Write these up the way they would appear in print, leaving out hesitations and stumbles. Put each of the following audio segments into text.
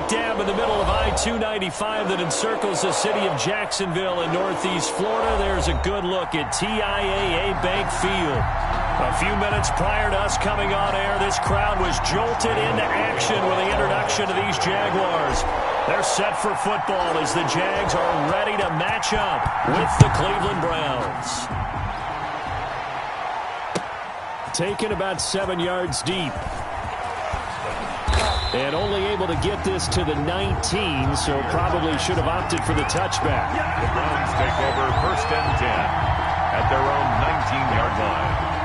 smack dab in the middle of I-295 that encircles the city of Jacksonville in northeast Florida. There's a good look at TIAA Bank Field. A few minutes prior to us coming on air, this crowd was jolted into action with the introduction of these Jaguars. They're set for football as the Jags are ready to match up with the Cleveland Browns. Taken about 7 yards deep. And only able to get this to the 19, so probably should have opted for the touchback. The Browns take over 1st and 10 at their own 19-yard line.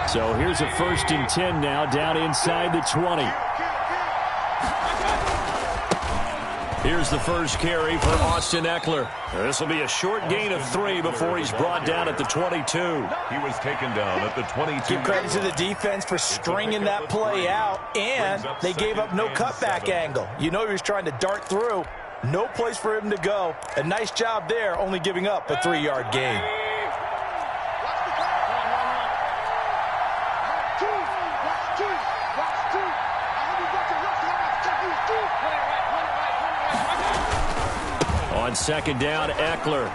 So here's a 1st and 10 now, down inside the 20. Here's the first carry for Austin Eckler. This will be a short gain of 3 before he's brought down at the 22. He was taken down at the 22. Give credit to the defense for stringing that play out, and they gave up no cutback angle. You know he was trying to dart through. No place for him to go. A nice job there, only giving up a 3-yard gain. On 2nd down, Eckler.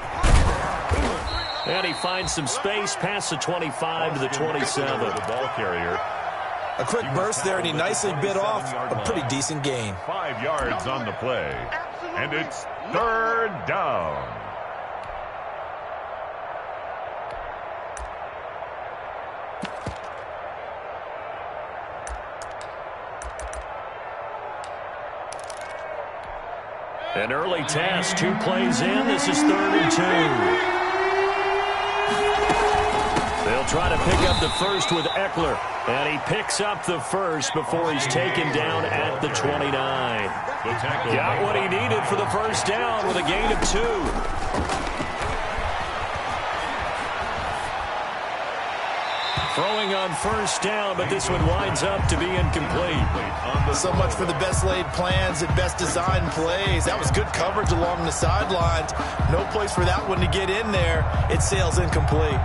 And he finds some space past the 25 to the 27. The ball carrier. A quick burst there, and he nicely bit off a pretty decent gain. 5 yards on the play. And it's 3rd down. An early test, 2 plays in. This is 3rd and 2. They'll try to pick up the first with Eckler. And he picks up the first before he's taken down at the 29. Got what he needed for the first down with a gain of 2. Throwing on 1st down, but this one winds up to be incomplete. So much for the best laid plans and best designed plays. That was good coverage along the sidelines. No place for that one to get in there. It sails incomplete.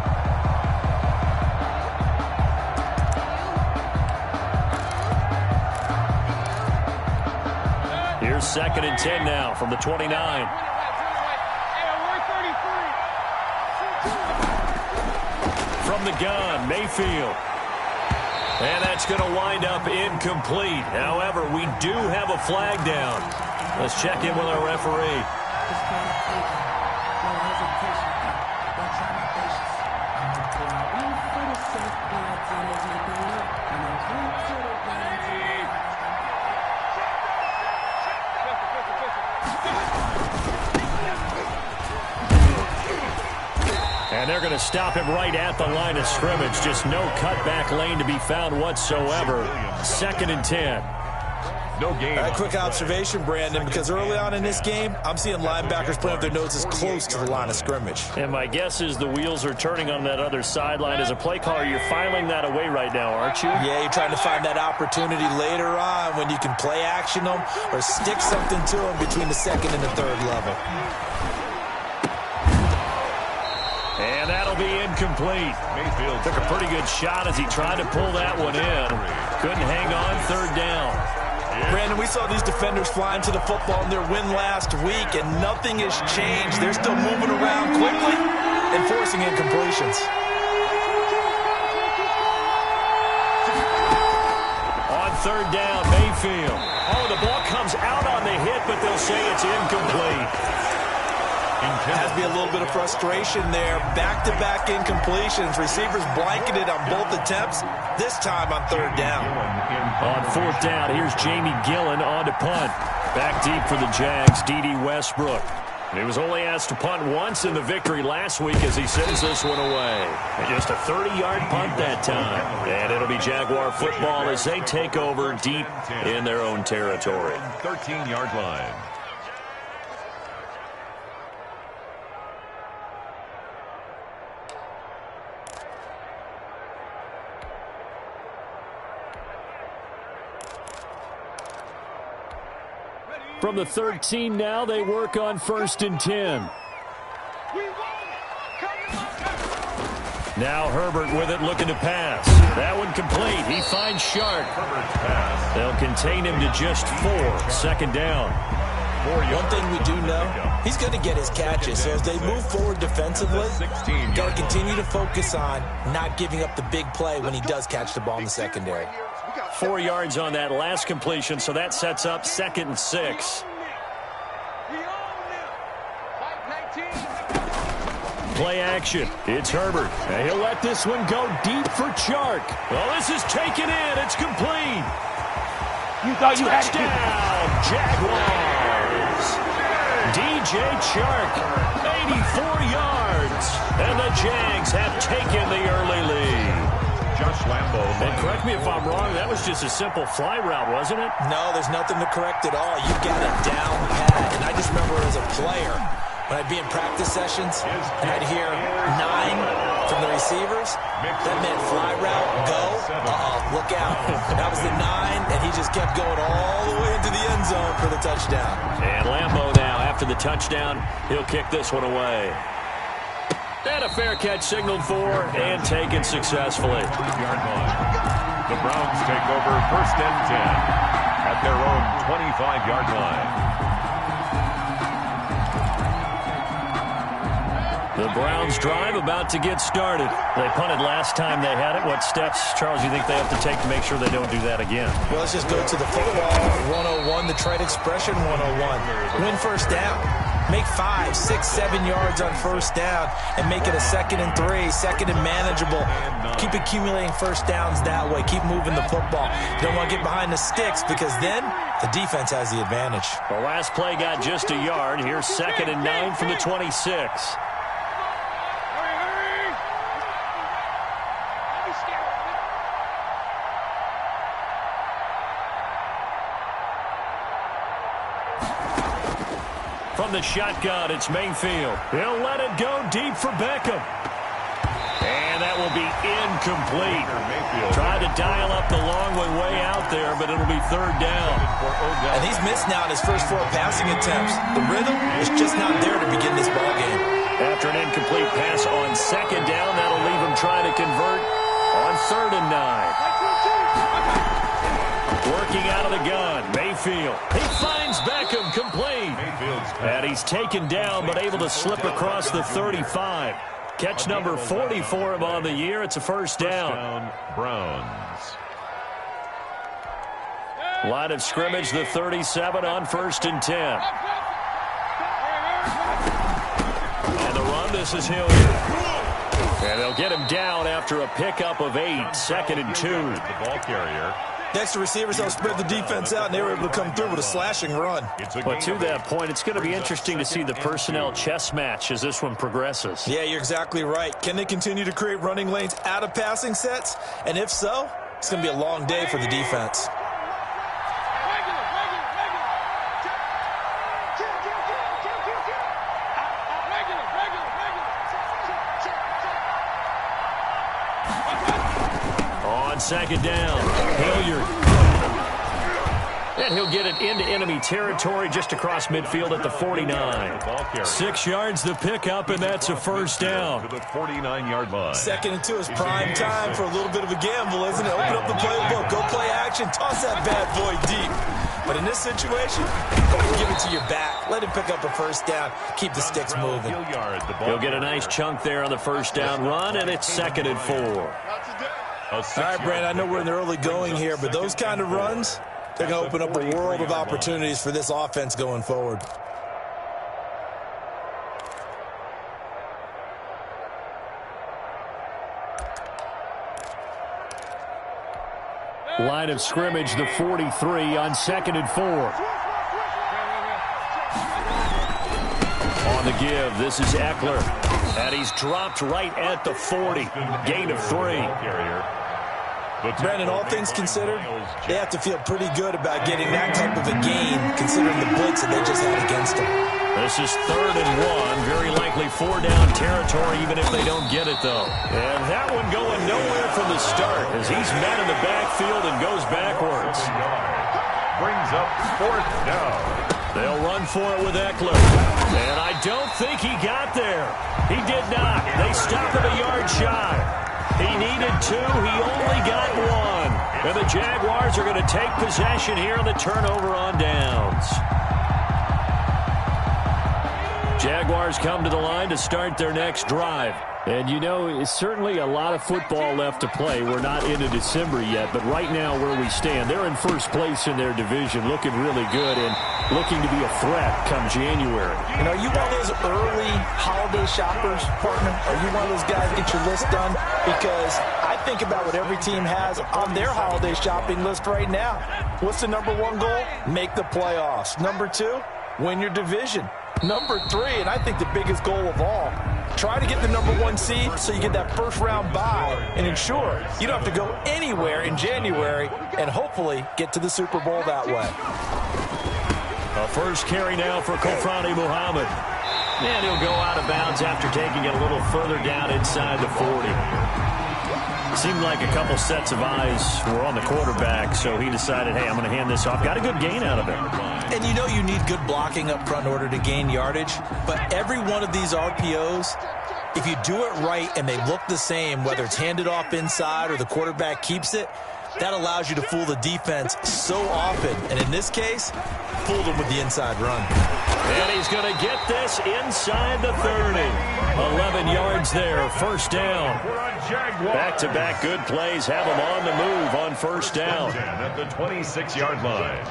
Here's 2nd and 10 now from the 29. From the gun, Mayfield. And that's going to wind up incomplete. However, we do have a flag down. Let's check in with our referee. And they're going to stop him right at the line of scrimmage. Just no cutback lane to be found whatsoever. 2nd and 10. No gain. A quick observation, Brandon, because early on in this game, I'm seeing linebackers playing with their noses close to the line of scrimmage. And my guess is the wheels are turning on that other sideline. As a play caller, you're filing that away right now, aren't you? Yeah, you're trying to find that opportunity later on when you can play action them or stick something to them between the 2nd and the 3rd level. And that'll be incomplete. Mayfield took a pretty good shot as he tried to pull that one in. Couldn't hang on, 3rd down. Brandon, we saw these defenders flying to the football in their win last week, and nothing has changed. They're still moving around quickly and forcing incompletions. On 3rd down, Mayfield. Oh, the ball comes out on the hit, but they'll say it's incomplete. Has to be a little bit of frustration there. Back-to-back incompletions. Receivers blanketed on both attempts, this time on 3rd down. On 4th down, here's Jamie Gillen on to punt. Back deep for the Jags, D.D. Westbrook. He was only asked to punt once in the victory last week as he sends this one away. And just a 30-yard punt that time. And it'll be Jaguar football as they take over deep in their own territory. 13-yard line. From the 13 now, they work on 1st and 10. Now Herbert with it, looking to pass. That one complete. He finds Shark. They'll contain him to just 4. Second down. One thing we do know, he's going to get his catches. So as they move forward defensively, got to continue to focus on not giving up the big play when he does catch the ball in the secondary. 4 yards on that last completion, so that sets up 2nd and 6. Play action. It's Herbert. And he'll let this one go deep for Chark. Well, this is taken in. It's complete. You thought you had it. Touchdown, Jaguars. DJ Chark, 84 yards. And the Jags have taken the early lead. Josh Lambo. And correct me if I'm wrong, that was just a simple fly route, wasn't it? No, there's nothing to correct at all. You got it down pat. And I just remember as a player, when I'd be in practice sessions and I'd hear 9 from the receivers, that meant fly route, go, look out. That was the 9, and he just kept going all the way into the end zone for the touchdown. And Lambo now, after the touchdown, he'll kick this one away. And a fair catch signaled for and taken successfully. The Browns take over 1st and 10 at their own 25-yard line. The Browns drive about to get started. They punted last time they had it. What steps, Charles, you think they have to take to make sure they don't do that again? Well, let's just go to the football 101, the trade expression 101. Win first down. Make 5, 6, 7 yards on first down and make it a 2nd and 3, 2nd and manageable. Keep accumulating first downs that way. Keep moving the football. You don't want to get behind the sticks because then the defense has the advantage. The last play got just a yard. Here's 2nd and 9 from the 26. From the shotgun, it's Mayfield. He'll let it go deep for Beckham. And that will be incomplete. Tried to dial up the long way out there, but it'll be 3rd down. And he's missed now in his first 4 passing attempts. The rhythm is just not there to begin this ballgame. After an incomplete pass on 2nd down, that'll leave him trying to convert on 3rd and 9. Working out of the gun, Mayfield. He finds Beckham, complete. And he's taken down, but able to slip across the 35. Catch number 40 for him on the year. It's a first down. Browns. Line of scrimmage, the 37 on 1st and 10. On the run, this is Hilliard. And they'll get him down after a pickup of 8. 2nd and 2. The ball carrier. Next, the receivers don't spread the defense out, and they were able to come through with a slashing run. But to that point, it's going to be interesting to see the personnel chess match as this one progresses. Yeah, you're exactly right. Can they continue to create running lanes out of passing sets? And if so, it's going to be a long day for the defense. On 2nd down, Hilliard. And he'll get it into enemy territory just across midfield at the 49. 6 yards the pickup, and that's a first down. To the 49-yard line. 2nd and 2 is prime time for a little bit of a gamble, isn't it? Open up the playbook, go play action, toss that bad boy deep. But in this situation, go ahead and give it to your back. Let him pick up a first down. Keep the sticks moving. He'll get a nice chunk there on the first down run, and it's 2nd and 4. All right, Brandon, I know we're in the early going here, but those kind of runs, they're going to open up a world of opportunities for this offense going forward. Line of scrimmage, the 43 on 2nd and 4. On the give, this is Eckler. And he's dropped right at the 40. Gain of 3. Brandon, all things considered, they have to feel pretty good about getting that type of a gain, considering the blitz that they just had against them. This is 3rd and 1. Very likely 4-down territory, even if they don't get it, though. And that one going nowhere from the start as he's met in the backfield and goes backwards. Brings up 4th down. They'll run for it with Eckler. And I don't think he got there. He did not. They stopped him a yard shy. He needed 2. He only got 1. And the Jaguars are going to take possession here on the turnover on downs. Jaguars come to the line to start their next drive. And, you know, it's certainly a lot of football left to play. We're not into December yet, but right now where we stand, they're in first place in their division, looking really good and looking to be a threat come January. You know, are you one of those early holiday shoppers, partner? Are you one of those guys get your list done? Because I think about what every team has on their holiday shopping list right now. What's the number 1 goal? Make the playoffs. Number 2, win your division. Number 3, and I think the biggest goal of all, try to get the number 1 seed so you get that first-round bye and ensure you don't have to go anywhere in January and hopefully get to the Super Bowl that way. A first carry now for Kofrani Muhammad. And he'll go out of bounds after taking it a little further down inside the 40. Seemed like a couple sets of eyes were on the quarterback, so he decided, hey, I'm going to hand this off. Got a good gain out of it. And you know you need good blocking up front in order to gain yardage, but every one of these RPOs, if you do it right and they look the same, whether it's handed off inside or the quarterback keeps it, that allows you to fool the defense so often. And in this case, fooled them with the inside run. And he's going to get this inside the 30. 11 yards there, first down. Back-to-back good plays have him on the move on first down. At the 26-yard line.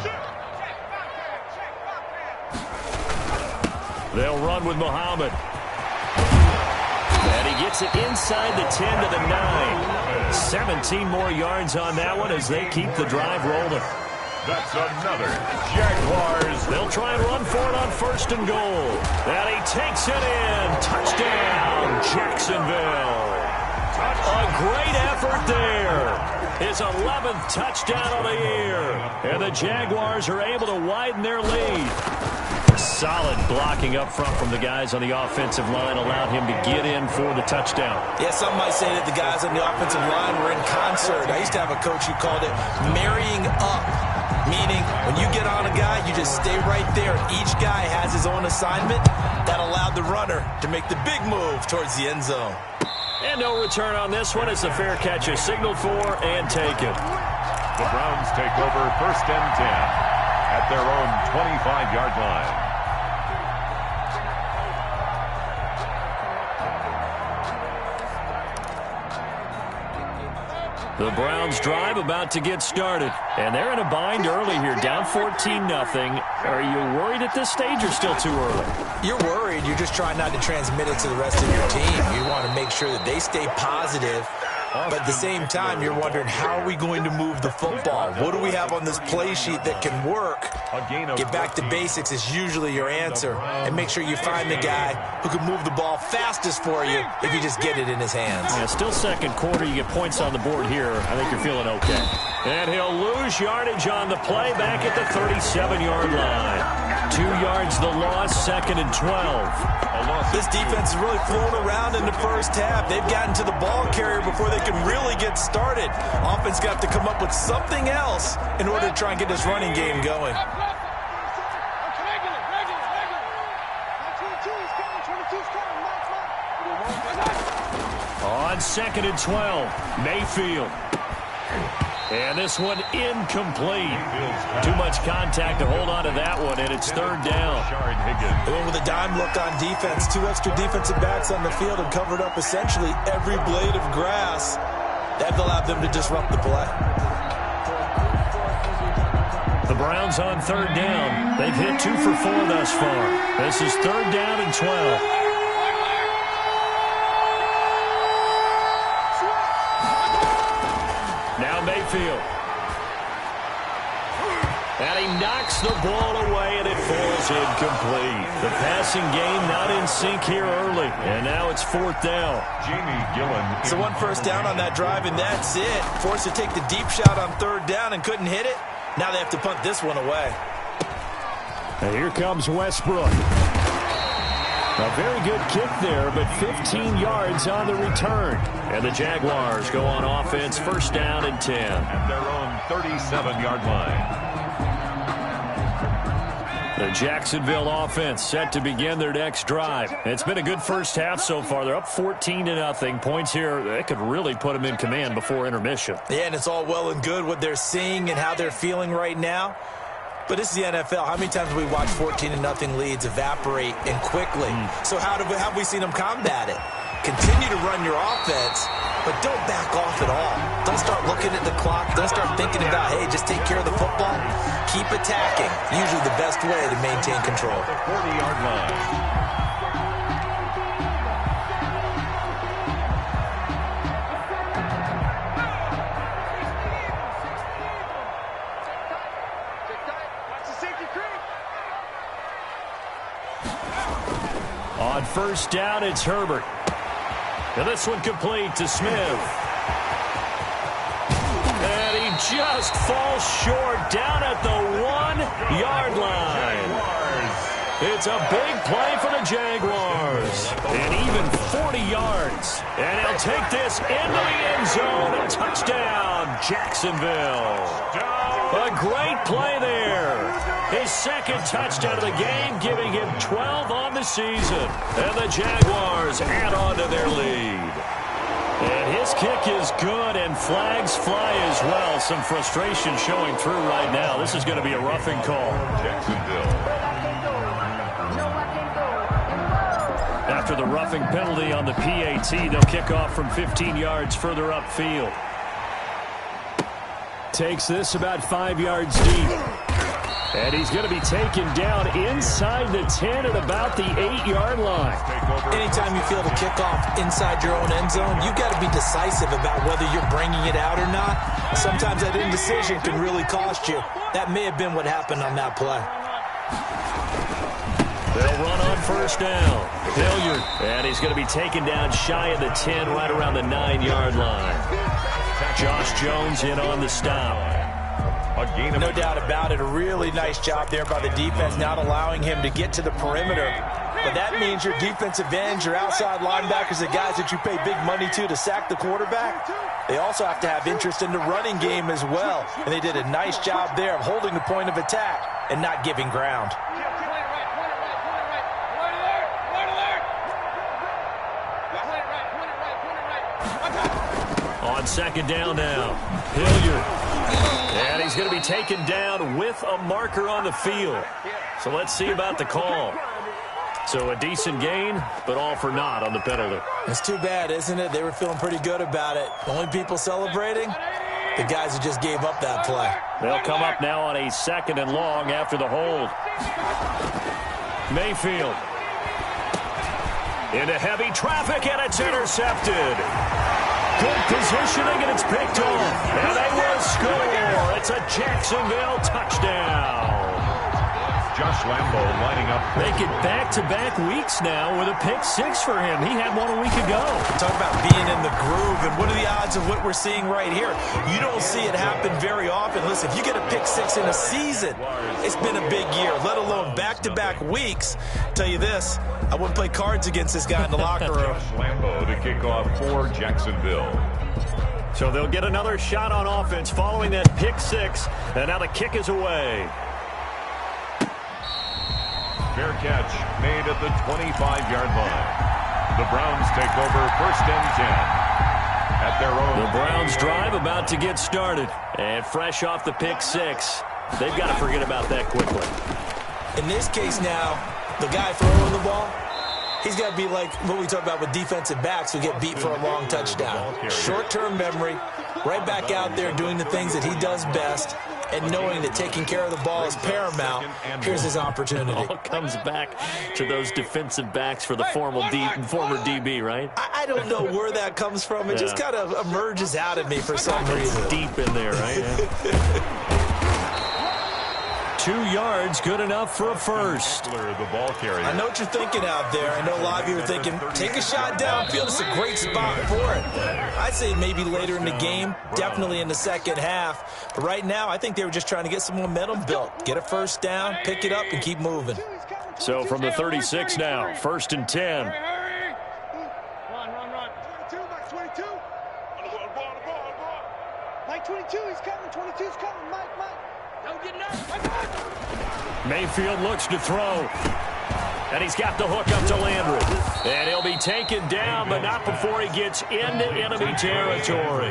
They'll run with Muhammad. And he gets it inside the 10 to the 9. 17 more yards on that one as they keep the drive rolling. That's another Jaguars. They'll try and run for it on first and goal. And he takes it in. Touchdown, Jacksonville. A great effort there. His 11th touchdown of the year. And the Jaguars are able to widen their lead. Solid blocking up front from the guys on the offensive line allowed him to get in for the touchdown. Yeah, some might say that the guys on the offensive line were in concert. I used to have a coach who called it marrying up, meaning when you get on a guy, you just stay right there. Each guy has his own assignment. That allowed the runner to make the big move towards the end zone. And no return on this one as the fair catch is signaled for and taken. The Browns take over first and 10 at their own 25-yard line. The Browns drive about to get started. And they're in a bind early here, down 14-0. Are you worried at this stage or still too early? You're worried. You're just trying not to transmit it to the rest of your team. You want to make sure that they stay positive. But at the same time, you're wondering, how are we going to move the football? What do we have on this play sheet that can work? Get back to basics is usually your answer. And make sure you find the guy who can move the ball fastest for you if you just get it in his hands. Yeah, still second quarter. You get points on the board here. I think you're feeling okay. And he'll lose yardage on the play back at the 37-yard line. 2 yards the loss, second and 12. This defense has really flown around in the first half. They've gotten to the ball carrier before they can really get started. Offense got to come up with something else in order to try and get this running game going. On second and 12, Mayfield. And this one incomplete. Too much contact to hold on to that one, and it's third down. They went with a dime look on defense. 2 extra defensive backs on the field and covered up essentially every blade of grass. That allowed them to disrupt the play. The Browns on third down. They've hit 2 for 4 thus far. This is third down and 12. Now Mayfield. And he knocks the ball away, and it falls incomplete. The passing game not in sync here early. And now it's fourth down. Jamie Gillen. So 1 first down on that drive, and that's it. Forced to take the deep shot on third down and couldn't hit it. Now they have to punt this one away. And here comes Westbrook. A very good kick there, but 15 yards on the return. And the Jaguars go on offense, first down and 10. At their own 37-yard line. The Jacksonville offense set to begin their next drive. It's been a good first half so far. They're up 14-0. Points here, they could really put them in command before intermission. Yeah, and it's all well and good what they're seeing and how they're feeling right now. But this is the NFL. How many times have we watched 14-0 leads evaporate and quickly? So how have we seen them combat it? Continue to run your offense, but don't back off at all. Don't start looking at the clock. Don't start thinking about, hey, just take care of the football. Keep attacking. Usually the best way to maintain control. The 40-yard line. On first down, it's Herbert. And this one complete to Smith. And he just falls short down at the 1-yard line. It's a big play for the Jaguars. And even 40 yards. And he'll take this into the end zone. A touchdown, Jacksonville. A great play there. His second touchdown of the game, giving him 12 on the season. And the Jaguars add on to their lead. And his kick is good, and flags fly as well. Some frustration showing through right now. This is going to be a roughing call. Jacksonville. After the roughing penalty on the PAT, they'll kick off from 15 yards further upfield. Takes this about 5 yards deep. And he's going to be taken down inside the 10 at about the 8-yard line. Anytime you feel the kickoff inside your own end zone, you've got to be decisive about whether you're bringing it out or not. Sometimes that indecision can really cost you. That may have been what happened on that play. They'll run on first down. Hilliard. And he's going to be taken down shy of the 10, right around the 9-yard line. Josh Jones in on the stop. No doubt about it. A really nice job there by the defense, not allowing him to get to the perimeter. But that means your defensive ends, your outside linebackers, the guys that you pay big money to sack the quarterback, they also have to have interest in the running game as well. And they did a nice job there of holding the point of attack and not giving ground. On second down now, Hilliard. And he's going to be taken down with a marker on the field. So let's see about the call. So a decent gain, but all for naught on the penalty. It's too bad, isn't it? They were feeling pretty good about it. Only people celebrating, the guys who just gave up that play. They'll come up now on a 2nd and long after the hold. Mayfield. Into heavy traffic, and it's intercepted. Good positioning, and it's picked off. And they will score. It's a Jacksonville touchdown. Josh Lambo lining up. Make it back-to-back weeks now with a pick 6 for him. He had one a week ago. Talk about being in the groove, and what are the odds of what we're seeing right here? You don't see it happen very often. Listen, if you get a pick 6 in a season, it's been a big year, let alone back-to-back weeks. Tell you this, I wouldn't play cards against this guy in the locker room. Josh Lambo to kick off for Jacksonville. So they'll get another shot on offense following that pick 6, and now the kick is away. Fair catch made at the 25-yard line. The Browns take over 1st and 10 at their own. The Browns drive about to get started. And fresh off the pick 6, they've got to forget about that quickly. In this case now, the guy throwing the ball, he's got to be like what we talk about with defensive backs who get beat for a long touchdown. Short-term memory, right back out there doing the things that he does best, and knowing that taking care of the ball is paramount. Here's his opportunity. It all comes back to those defensive backs for the former DB, right? I don't know where that comes from. It just kind of emerges out of me for some reason. It's deep in there, right? Yeah. 2 yards, good enough for a first. The ball carrier. I know what you're thinking out there. I know a lot of you are thinking, take a shot downfield. It's a great spot for it. I'd say maybe later in the game, definitely in the second half. But right now, I think they were just trying to get some momentum built. Get a first down, pick it up, and keep moving. So from the 36 now, 1st and 10. Run. 22. Mike 22, he's coming. 22's coming. Mike. Don't get it up. Mayfield looks to throw. And he's got the hook up to Landry. And he'll be taken down, but not before he gets into enemy territory.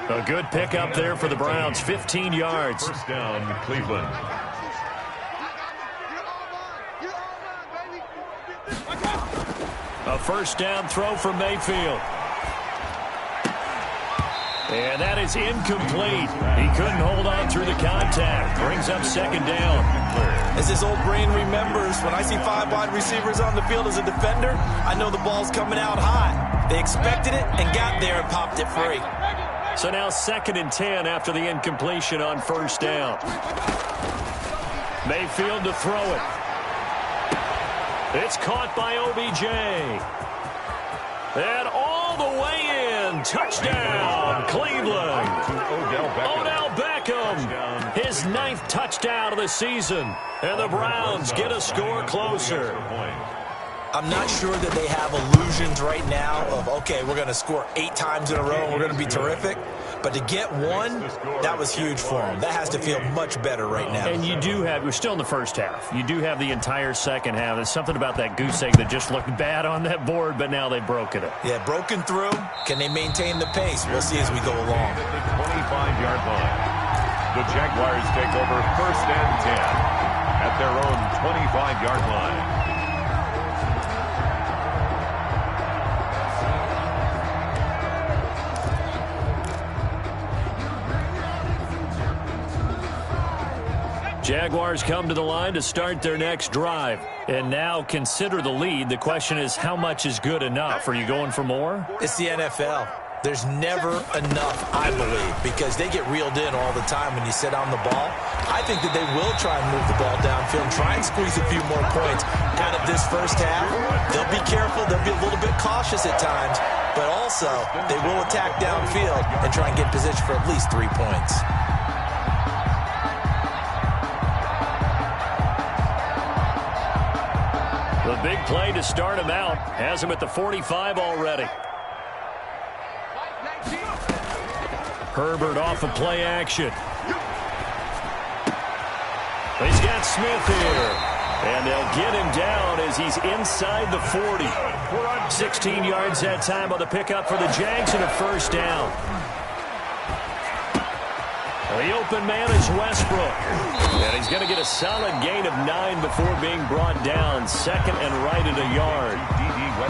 A good pickup there for the Browns, 15 yards. First down, Cleveland. A first down throw from Mayfield. And that is incomplete. He couldn't hold on through the contact. Brings up second down. As his old brain remembers, when I see 5 wide receivers on the field as a defender, I know the ball's coming out high. They expected it and got there and popped it free. So now 2nd and 10 after the incompletion on first down. Mayfield to throw it. It's caught by OBJ. And all the way in. Touchdown, Cleveland. Odell Beckham. His 9th touchdown of the season. And the Browns get a score closer. I'm not sure that they have illusions right now of, okay, we're going to score 8 times in a row and we're going to be terrific. But to get one, that was huge for them. That has to feel much better right now. And you do have, we're still in the first half. You do have the entire second half. There's something about that goose egg that just looked bad on that board, but now they've broken it. Yeah, broken through. Can they maintain the pace? We'll see as we go along. At the 25-yard line. The Jaguars take over first and 10 at their own 25-yard line. Jaguars come to the line to start their next drive. And now consider the lead. The question is, how much is good enough? Are you going for more? It's the NFL. There's never enough, I believe, because they get reeled in all the time when you sit on the ball. I think that they will try and move the ball downfield, try and squeeze a few more points out of this first half. They'll be careful. They'll be a little bit cautious at times, but also they will attack downfield and try and get position for at least 3 points. The big play to start him out. Has him at the 45 already. Herbert off of play action. He's got Smith here. And they'll get him down as he's inside the 40. 16 yards that time on the pickup for the Jags and a first down. The open man is Westbrook. And he's going to get a solid gain of 9 before being brought down. 2nd and right at a yard.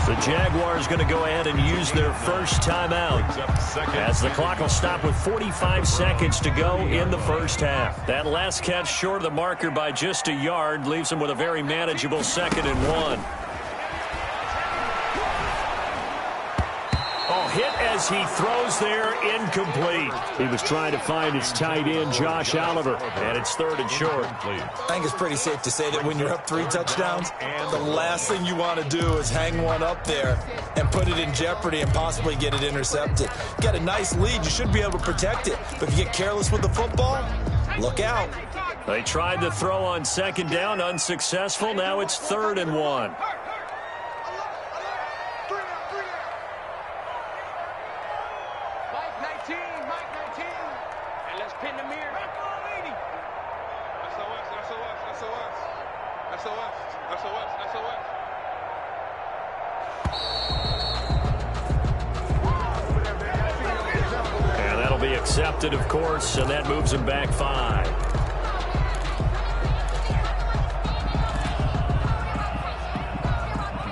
The Jaguars going to go ahead and use their first timeout as the clock will stop with 45 seconds to go in the first half. That last catch short of the marker by just a yard leaves them with a very manageable 2nd and 1. Hit as he throws there, incomplete. He was trying to find his tight end, Josh Oliver, and it's 3rd and short. I think it's pretty safe to say that when you're up 3 touchdowns, the last thing you want to do is hang one up there and put it in jeopardy and possibly get it intercepted. You got a nice lead. You should be able to protect it. But if you get careless with the football, look out. They tried to throw on 2nd down, unsuccessful. Now it's 3rd and 1. And that'll be accepted, of course, and that moves him back 5.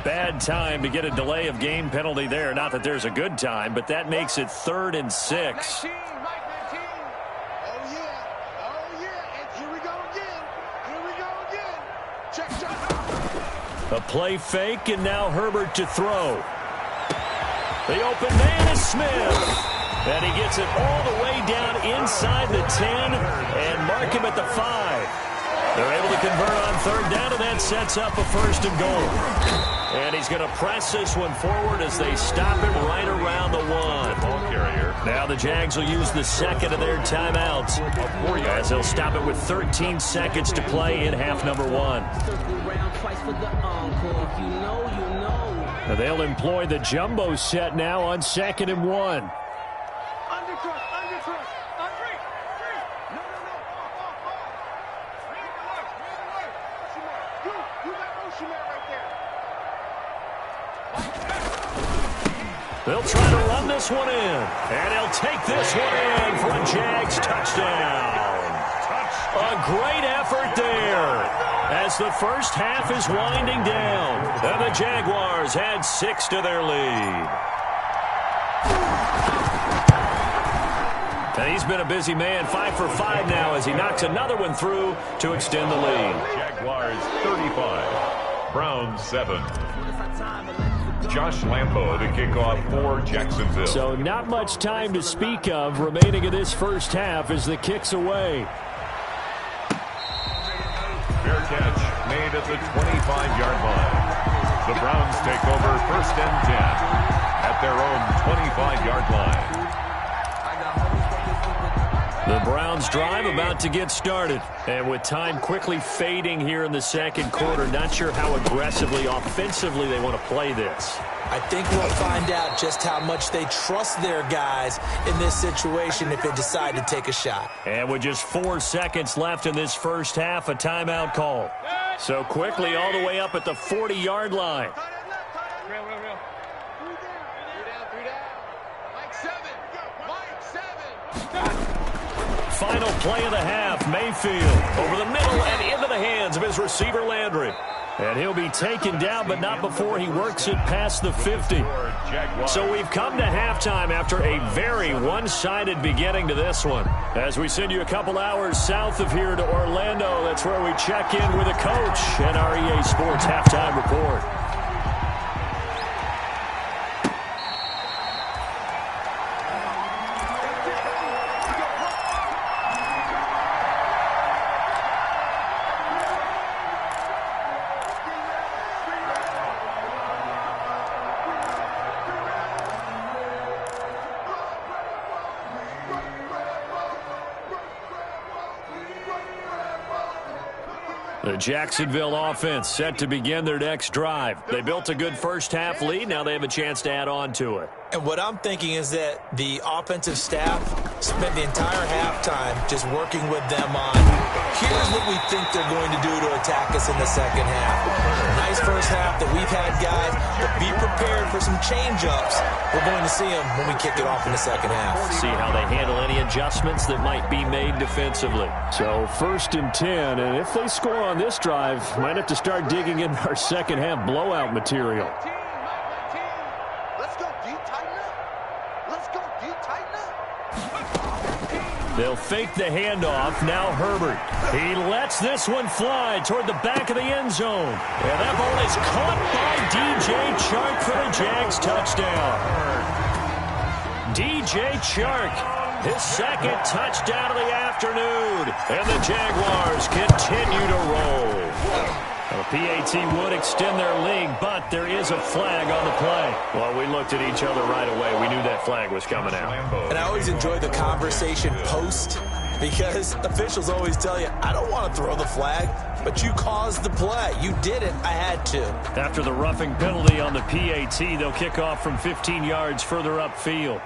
Bad time to get a delay of game penalty there. Not that there's a good time, but that makes it 3rd and 6. A play fake, and now Herbert to throw. The open man is Smith. And he gets it all the way down inside the 10 and mark him at the 5. They're able to convert on 3rd down, and that sets up a 1st and goal. And he's going to press this one forward as they stop him right around the 1. Ball carrier. Now the Jags will use the 2nd of their timeouts as they'll stop it with 13 seconds to play in half number 1. They'll employ the jumbo set now on 2nd and 1. They'll try to run this one in. And he'll take this one in for a Jags touchdown. A great effort there as the first half is winding down. And the Jaguars had 6 to their lead. And he's been a busy man, 5 for 5 now as he knocks another one through to extend the lead. Jaguars 35, Browns 7. Josh Lambo to kick off for Jacksonville. So not much time to speak of remaining in this first half as the kick's away. Fair catch made at the 25-yard line. The Browns take over 1st and 10 at their own 25-yard line. The Browns drive about to get started. And with time quickly fading here in the second quarter, not sure how aggressively, offensively they want to play this. I think we'll find out just how much they trust their guys in this situation if they decide to take a shot. And with just 4 seconds left in this first half, a timeout call. So quickly all the way up at the 40-yard line. Final play of the half, Mayfield over the middle and into the hands of his receiver Landry. And he'll be taken down, but not before he works it past the 50. So we've come to halftime after a very one-sided beginning to this one. As we send you a couple hours south of here to Orlando, that's where we check in with a coach and our EA Sports halftime report. The Jacksonville offense set to begin their next drive. They built a good first half lead. Now they have a chance to add on to it. And what I'm thinking is that the offensive staff spent the entire halftime just working with them on, here's what we think they're going to do to attack us in the second half. Nice first half that we've had, guys, but be prepared for some change-ups. We're going to see them when we kick it off in the second half. See how they handle any adjustments that might be made defensively. So 1st and 10, and if they score on this drive, might have to start digging in our second half blowout material. They'll fake the handoff. Now Herbert. He lets this one fly toward the back of the end zone. And that ball is caught by DJ Chark for the Jags touchdown. DJ Chark, his second touchdown of the afternoon. And the Jaguars continue to roll. The PAT would extend their lead, but there is a flag on the play. Well, we looked at each other right away. We knew that flag was coming out. And I always enjoy the conversation post because officials always tell you, I don't want to throw the flag, but you caused the play. You did it. I had to. After the roughing penalty on the PAT, they'll kick off from 15 yards further upfield.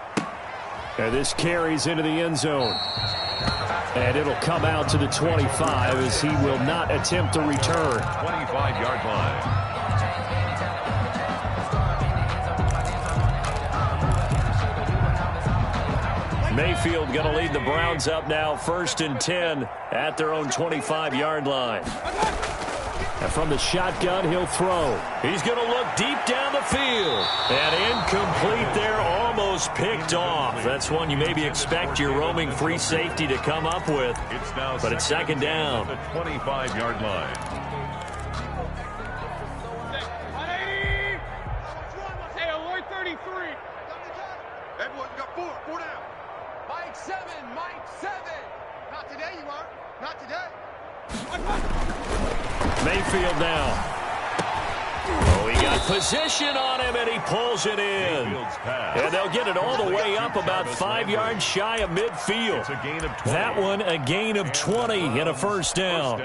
And this carries into the end zone. And it'll come out to the 25 as he will not attempt to return. 25-yard line. Mayfield going to lead the Browns up now 1st and 10 at their own 25-yard line. And from the shotgun, he'll throw. He's going to look deep down the field. And incomplete there, almost picked off. That's one you maybe expect your roaming free safety to come up with. But it's second down. The 25-yard line. Hey, alert 33. Everyone got four down. Mike 7. Not today, you are. Not today. Mayfield now. Oh, he got position on him, and he pulls it in. And they'll get it all the way up about 5 yards shy of midfield. That one a gain of 20 and a first down.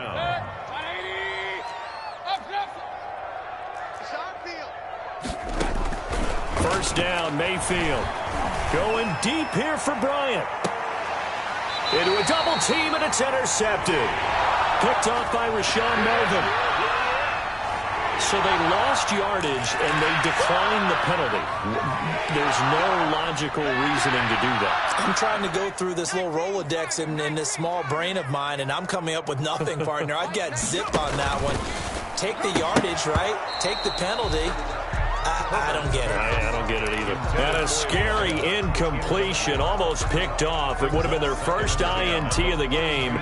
First down, Mayfield. Going deep here for Bryant. Into a double team, and it's intercepted. Picked off by Rashawn Melvin. So they lost yardage and they declined the penalty. There's no logical reasoning to do that. I'm trying to go through this little Rolodex in this small brain of mine, and I'm coming up with nothing, partner. I've got zip on that one. Take the yardage, right? Take the penalty. I don't get it. I don't get it either. And a scary incompletion, almost picked off. It would have been their first INT of the game.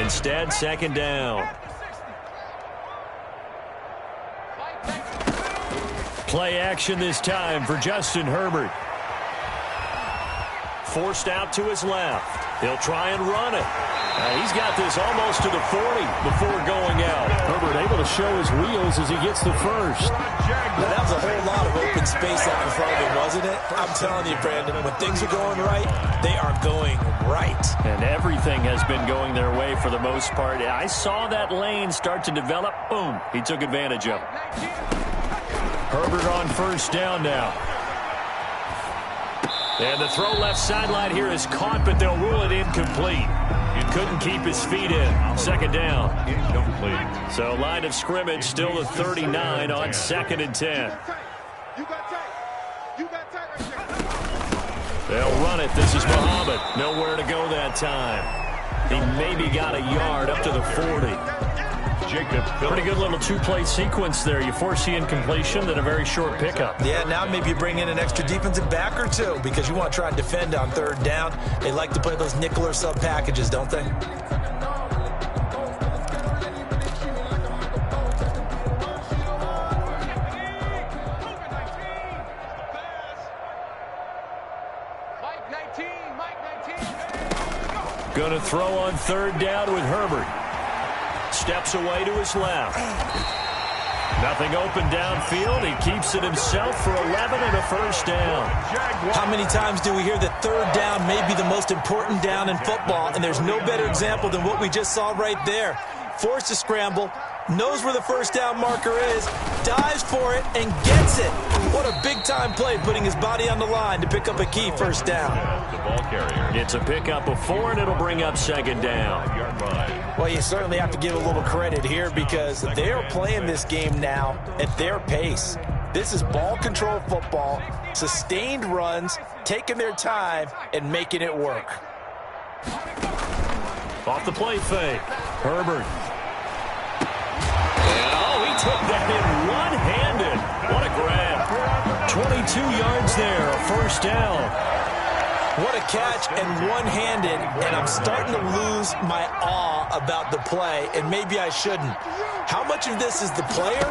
Instead, second down. Play action this time for Justin Herbert. Forced out to his left. He'll try and run it. He's got this almost to the 40 before going out. Herbert able to show his wheels as he gets the first. Now, that was a whole lot of open space out in front of him, wasn't it? I'm telling you, Brandon, when things are going right, they are going right. And everything has been going their way for the most part. I saw that lane start to develop. Boom. He took advantage of it. Herbert on first down now. And the throw left sideline here is caught, but they'll rule it incomplete. Couldn't keep his feet in. Second down. Incomplete. So line of scrimmage still the 39 on 2nd and 10. They'll run it. This is Muhammad. Nowhere to go that time. He maybe got a yard up to the 40. Pretty good little two-play sequence there. You force the incompletion, then a very short pickup. Yeah, now maybe you bring in an extra defensive back or two because you want to try and defend on third down. They like to play those nickel or sub packages, don't they? Going to throw on third down with Herbert. Steps away to his left. Nothing open downfield. He keeps it himself for 11 and a first down. How many times do we hear that third down may be the most important down in football, and there's no better example than what we just saw right there. Forced to scramble, knows where the first down marker is, dives for it, and gets it. What a big-time play, putting his body on the line to pick up a key first down. The ball carrier. It's a pickup of 4, and it'll bring up second down. Well, you certainly have to give a little credit here because they are playing this game now at their pace. This is ball control football, sustained runs, taking their time, and making it work. Off the play fake. Herbert. He took that in one-handed. What a grab. 22 yards there, a first down. What a catch and one-handed, and I'm starting to lose my awe about the play, and maybe I shouldn't. How much of this is the player?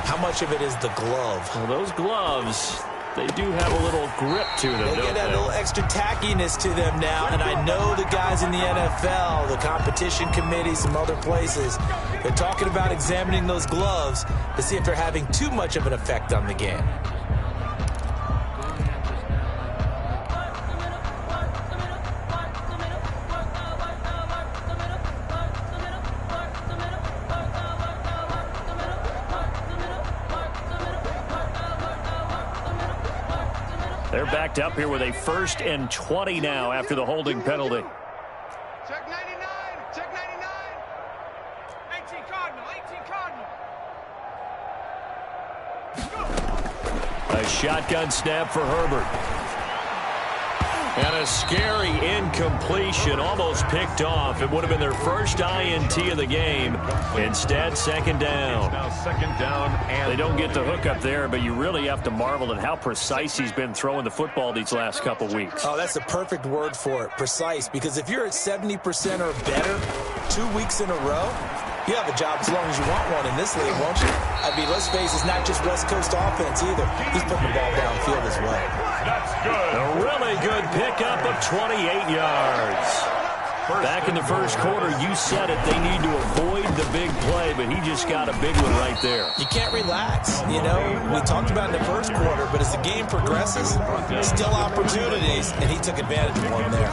How much of it is the glove? Well, those gloves, they do have a little grip to them, They get that little extra tackiness to them now, and I know the guys in the NFL, the competition committee, some other places, they're talking about examining those gloves to see if they're having too much of an effect on the game. They're backed up here with a 1st and 20 now after the holding penalty. Check 99. Check 99. 18 Cardinal. 18 Cardinal. A shotgun snap for Herbert. And a scary incompletion, almost picked off. It would have been their first INT of the game. Instead, second down. Now second down, and they don't get the hook up there, but you really have to marvel at how precise he's been throwing the football these last couple weeks. Oh, that's a perfect word for it, precise, because if you're at 70% or better 2 weeks in a row, you have a job as long as you want one in this league, won't you? I mean, let's face it, it's not just West Coast offense either. He's putting the ball downfield as well. that's good. A really good pickup of 28 yards. Back in the first quarter, you said it, they need to avoid the big play, but he just got a big one right there. You can't relax. You know, we talked about in the first quarter, but as the game progresses, still opportunities, and he took advantage of one there.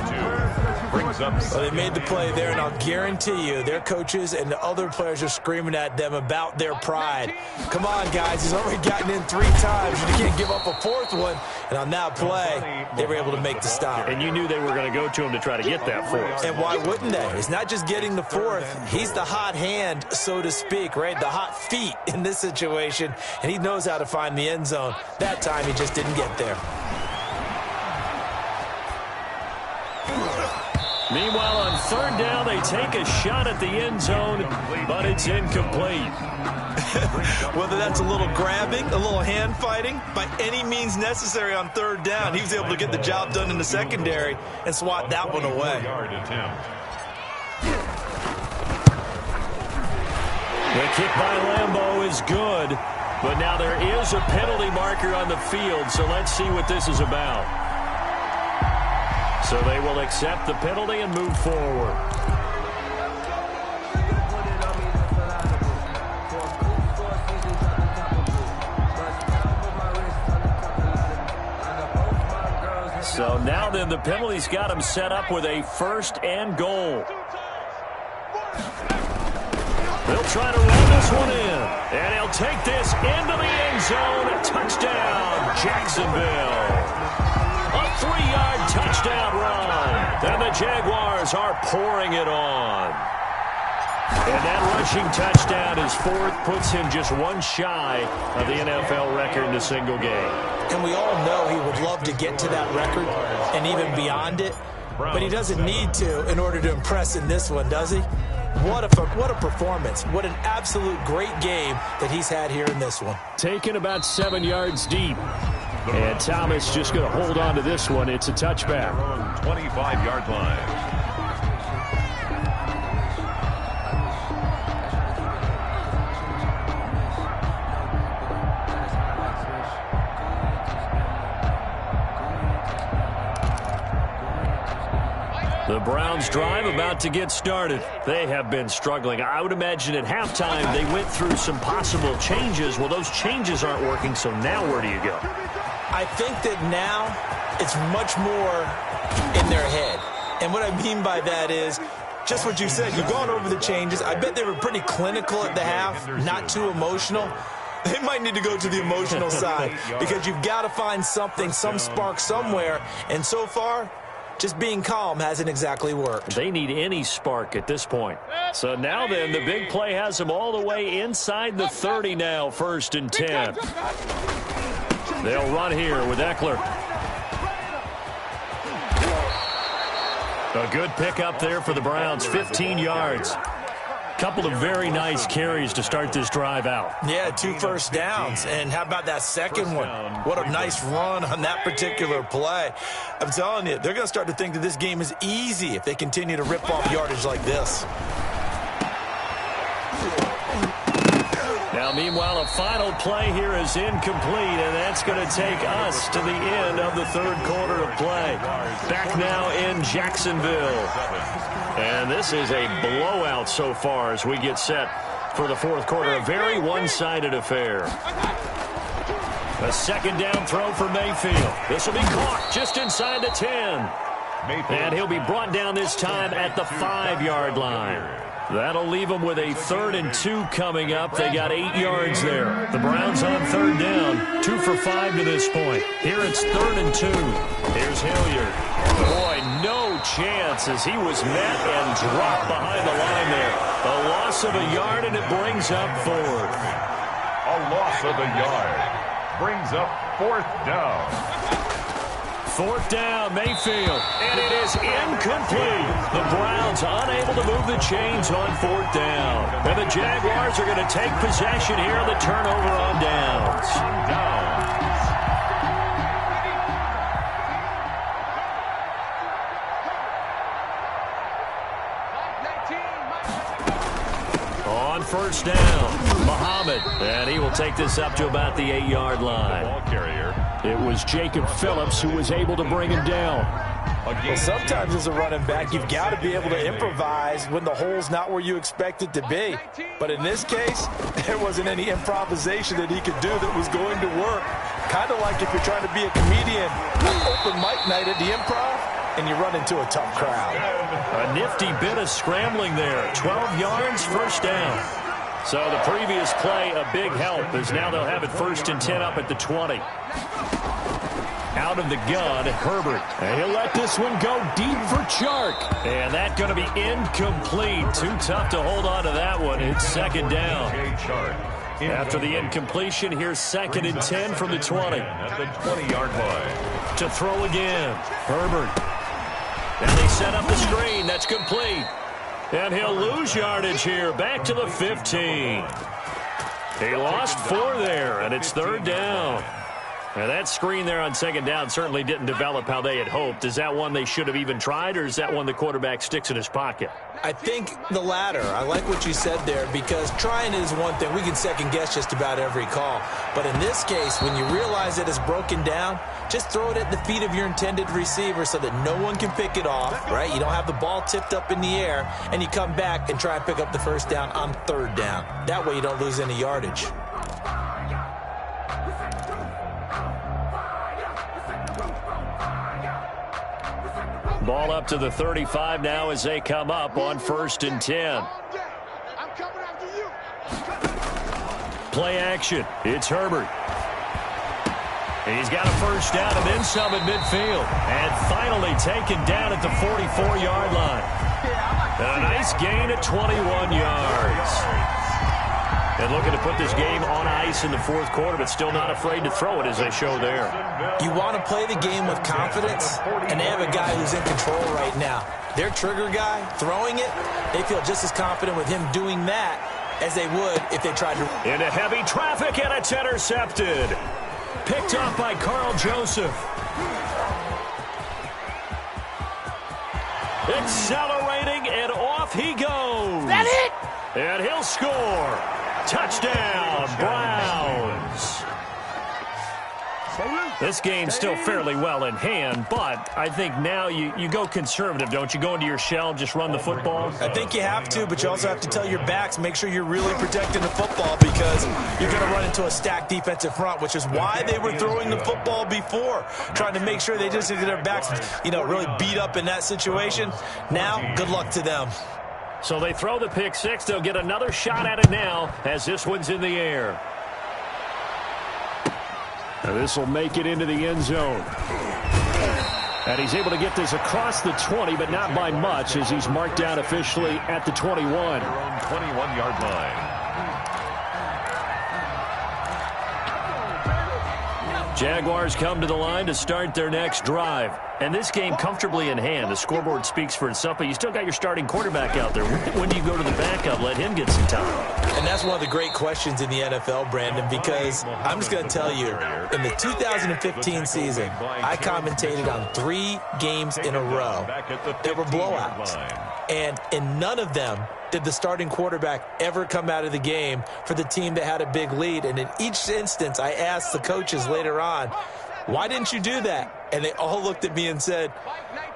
Brings up. Well, they made the play there, and I'll guarantee you their coaches and the other players are screaming at them about their pride. Come on, guys. He's already gotten in 3 times. You can't give up a 4th one. And on that play, they were able to make the stop. And you knew they were going to go to him to try to get that 4th. And why wouldn't they? It's not just getting the 4th. He's the hot hand, so to speak, right? The hot feet in this situation. And he knows how to find the end zone. That time, he just didn't get there. Meanwhile, on 3rd down, they take a shot at the end zone, but it's incomplete. Whether that's a little grabbing, a little hand fighting, by any means necessary on 3rd down, he was able to get the job done in the secondary and swat that one away. The kick by Lambeau is good, but now there is a penalty marker on the field, so let's see what this is about. So they will accept the penalty and move forward. So now then the penalty's got him set up with a 1st and goal. They'll try to run this one in. And he'll take this into the end zone. Touchdown, Jacksonville. A 3-yard touchdown run. And the Jaguars are pouring it on. And that rushing touchdown is 4th, puts him just 1 shy of the NFL record in a single game. And we all know he would love to get to that record and even beyond it. But he doesn't need to in order to impress in this one, does he? What a performance. What an absolute great game that he's had here in this one. Taken about 7 yards deep. And Thomas just going to hold on to this one. It's a touchback. 25-yard line. The Browns drive about to get started. They have been struggling. I would imagine at halftime they went through some possible changes. Well, those changes aren't working, so now where do you go? I think that now it's much more in their head. And what I mean by that is just what you said. You've gone over the changes. I bet they were pretty clinical at the half, not too emotional. They might need to go to the emotional side because you've got to find something, some spark somewhere. And so far, just being calm hasn't exactly worked. They need any spark at this point. So now then, the big play has them all the way inside the 30 now, 1st and 10. They'll run here with Eckler. A good pickup there for the Browns, 15 yards. Couple of very nice carries to start this drive out. Yeah, 2 first downs. And how about that second one? What a nice run on that particular play. I'm telling you, they're going to start to think that this game is easy if they continue to rip off yardage like this. Now, meanwhile, a final play here is incomplete, and that's going to take us to the end of the 3rd quarter of play. Back now in Jacksonville. And this is a blowout so far as we get set for the 4th quarter. A very one-sided affair. A 2nd down throw for Mayfield. This will be caught just inside the 10. And he'll be brought down this time at the 5-yard line. That'll leave them with a 3rd and 2 coming up. They got 8 yards there. The Browns on 3rd down. 2 for 5 to this point. Here it's 3rd and 2. Here's Hilliard. Boy, no chance as he was met and dropped behind the line there. A loss of a yard, and it brings up 4th. A loss of a yard. Brings up 4th down. 4th down, Mayfield, and it is incomplete. The Browns unable to move the chains on 4th down. And the Jaguars are going to take possession here on the turnover on downs. On 1st down, Muhammad, and he will take this up to about the 8-yard line. Ball carrier. It was Jacob Phillips who was able to bring him down. Well, sometimes as a running back, you've got to be able to improvise when the hole's not where you expect it to be. But in this case, there wasn't any improvisation that he could do that was going to work. Kind of like if you're trying to be a comedian, open mic night at the Improv, and you run into a tough crowd. A nifty bit of scrambling there. 12 yards, first down. So the previous play, a big help, as now they'll have it 1st and 10 up at the 20. Out of the gun, Herbert. And he'll let this one go deep for Chark. And that's going to be incomplete. Too tough to hold on to that one. It's 2nd down. After the incompletion, here's 2nd and 10 from the 20. At the 20-yard line. To throw again. Herbert. And they set up the screen. That's complete. And he'll lose yardage here. Back to the 15. He lost 4 there, and it's 3rd down. Now, that screen there on 2nd down certainly didn't develop how they had hoped. Is that one they should have even tried, or is that one the quarterback sticks in his pocket? I think the latter. I like what you said there, because trying is one thing. We can second-guess just about every call. But in this case, when you realize that it's broken down, just throw it at the feet of your intended receiver so that no one can pick it off, right? You don't have the ball tipped up in the air, and you come back and try and pick up the 1st down on 3rd down. That way you don't lose any yardage. Ball up to the 35 now as they come up on 1st and 10. I'm coming after you. Play action. It's Herbert. He's got a 1st down and then some at midfield. And finally taken down at the 44-yard line. And a nice gain at 21 yards. And looking to put this game on ice in the 4th quarter, but still not afraid to throw it as they show there. You want to play the game with confidence, and they have a guy who's in control right now. Their trigger guy, throwing it, they feel just as confident with him doing that as they would if they tried to. Into heavy traffic, and it's intercepted. Picked off by Carl Joseph. Accelerating, and off he goes. That's it! And he'll score. Touchdown, Browns. This game's still fairly well in hand, but I think now you go conservative, don't you? Go into your shell, just run the football? I think you have to, but you also have to tell your backs, make sure you're really protecting the football, because you're going to run into a stacked defensive front, which is why they were throwing the football before, trying to make sure they just get their backs, really beat up in that situation. Now, good luck to them. So they throw the pick six. They'll get another shot at it now as this one's in the air. And this will make it into the end zone. And he's able to get this across the 20, but not by much, as he's marked down officially at the 21. Their own 21-yard line. Jaguars come to the line to start their next drive. And this game comfortably in hand. The scoreboard speaks for itself, but you still got your starting quarterback out there. When do you go to the backup, let him get some time? And that's one of the great questions in the NFL, Brandon, because I'm just going to tell you, in the 2015 season, I commentated on 3 games in a row that were blowouts. And in none of them did the starting quarterback ever come out of the game for the team that had a big lead. And in each instance, I asked the coaches later on, why didn't you do that? And they all looked at me and said,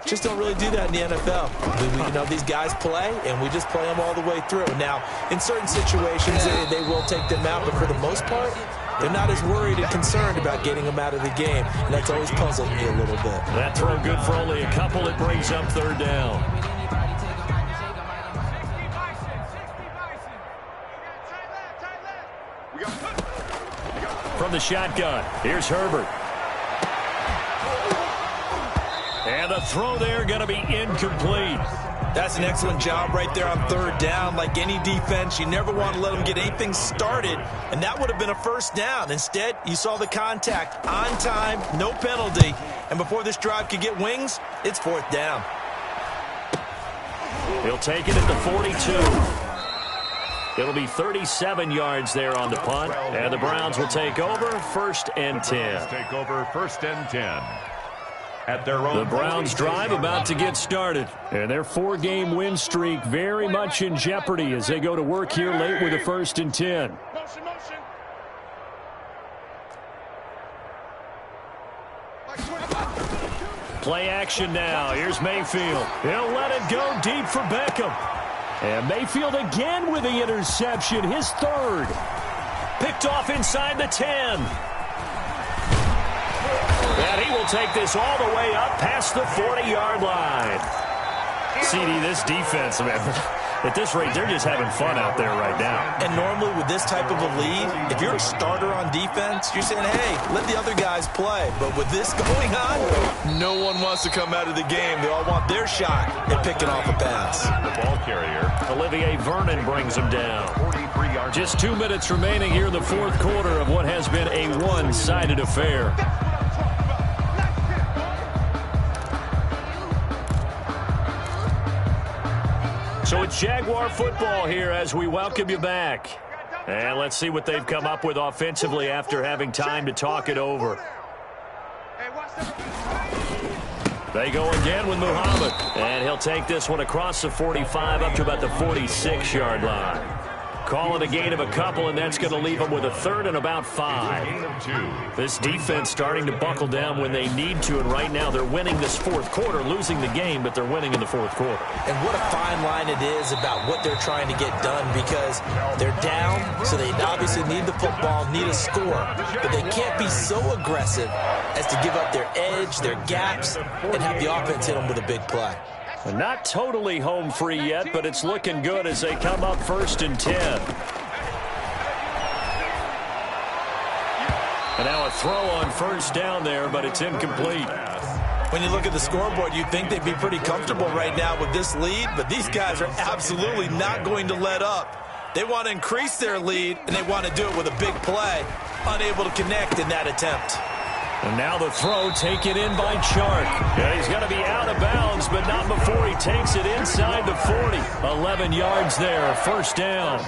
just don't really do that in the NFL. These guys play, and we just play them all the way through. Now, in certain situations, they will take them out, but for the most part, they're not as worried and concerned about getting them out of the game. And that's always puzzled me a little bit. That throw good for only a couple. It brings up 3rd down. From the shotgun, here's Herbert. And the throw there going to be incomplete. That's an excellent job right there on 3rd down. Like any defense, you never want to let them get anything started, and that would have been a 1st down. Instead, you saw the contact on time, no penalty, and before this drive could get wings, it's 4th down. He'll take it at the 42. It'll be 37 yards there on the punt, and the Browns will take over 1st and 10. Take over 1st and 10. At their own the Browns drive about to get started. And their 4-game win streak very much in jeopardy as they go to work here late with a 1st and 10. Motion. Play action now. Here's Mayfield. He'll let it go deep for Beckham. And Mayfield again with the interception, his 3rd. Picked off inside the 10. And he will take this all the way up past the 40-yard line. CD, this defense, man, at this rate, they're just having fun out there right now. And normally with this type of a lead, if you're a starter on defense, you're saying, hey, let the other guys play. But with this going on, no one wants to come out of the game. They all want their shot at picking off a pass. The ball carrier. Olivier Vernon brings him down. 43 yards. Just 2 minutes remaining here in the fourth quarter of what has been a one-sided affair. So it's Jaguar football here as we welcome you back. And let's see what they've come up with offensively after having time to talk it over. They go again with Muhammad. And he'll take this one across the 45 up to about the 46-yard line. Call it a gain of a couple, and that's going to leave them with a third and about 5. This defense starting to buckle down when they need to, and right now they're winning this fourth quarter, losing the game, but they're winning in the fourth quarter. And what a fine line it is about what they're trying to get done, because they're down, so they obviously need the football, need a score, but they can't be so aggressive as to give up their edge, their gaps, and have the offense hit them with a big play. Not totally home free yet, but it's looking good as they come up 1st and 10. And now a throw on first down there, but it's incomplete. When you look at the scoreboard, you'd think they'd be pretty comfortable right now with this lead, but these guys are absolutely not going to let up. They want to increase their lead, and they want to do it with a big play, unable to connect in that attempt. And now the throw taken in by Chark. Yeah, he's going to be out of bounds, but not before he takes it inside the 40. 11 yards there, first down.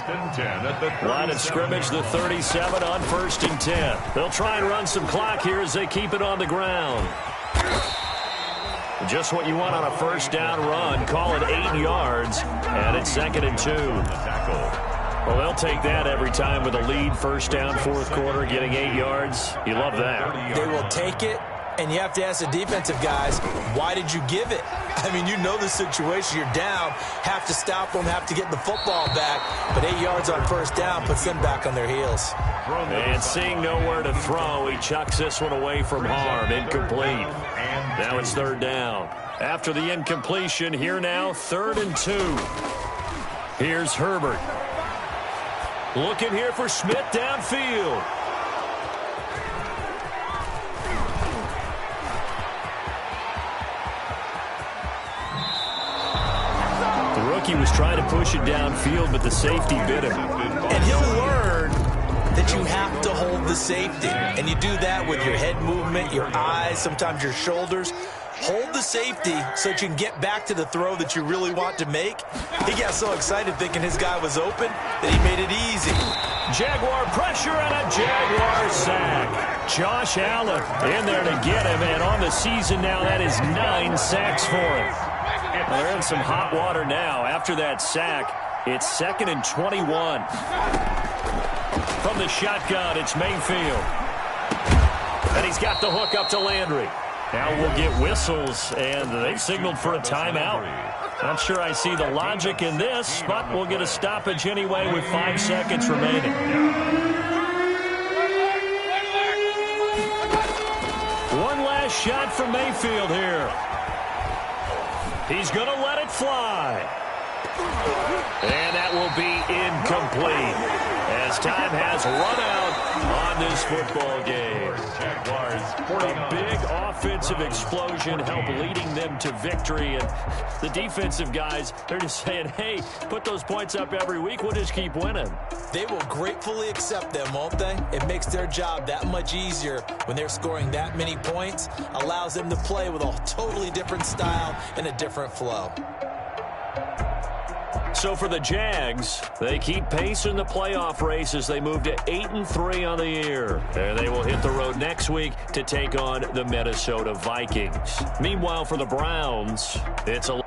Line of scrimmage, the 37 on 1st and 10. They'll try and run some clock here as they keep it on the ground. Just what you want on a first down run. Call it 8 yards, and it's 2nd and 2. Well, they'll take that every time with a lead, first down, fourth quarter, getting 8 yards. You love that. They will take it, and you have to ask the defensive guys, why did you give it? I mean, you know the situation. You're down, have to stop them, have to get the football back, but 8 yards on first down puts them back on their heels. And seeing nowhere to throw, he chucks this one away from harm, incomplete. Now it's 3rd down. After the incompletion, here now, 3rd and 2. Here's Herbert. Looking here for Smith downfield. The rookie was trying to push it downfield, but the safety bit him. And he'll learn that you have to hold the safety. And you do that with your head movement, your eyes, sometimes your shoulders. Hold the safety so that you can get back to the throw that you really want to make. He got so excited thinking his guy was open that he made it easy. Jaguar pressure and a Jaguar sack. Josh Allen in there to get him, and on the season now, that is 9 sacks for him. Well, they're in some hot water now. After that sack, it's 2nd and 21. From the shotgun, it's Mayfield. And he's got the hook up to Landry. Now we'll get whistles, and they've signaled for a timeout. Not sure I see the logic in this, but we'll get a stoppage anyway with 5 seconds remaining. One last shot from Mayfield here. He's going to let it fly. And that will be incomplete as time has run out on this football game. Jaguars, a big offensive explosion help leading them to victory. And the defensive guys, they're just saying, hey, put those points up every week. We'll just keep winning. They will gratefully accept them, won't they? It makes their job that much easier when they're scoring that many points. Allows them to play with a totally different style and a different flow. So for the Jags, they keep pace in the playoff race as they move to 8-3 on the year. And they will hit the road next week to take on the Minnesota Vikings. Meanwhile, for the Browns, it's a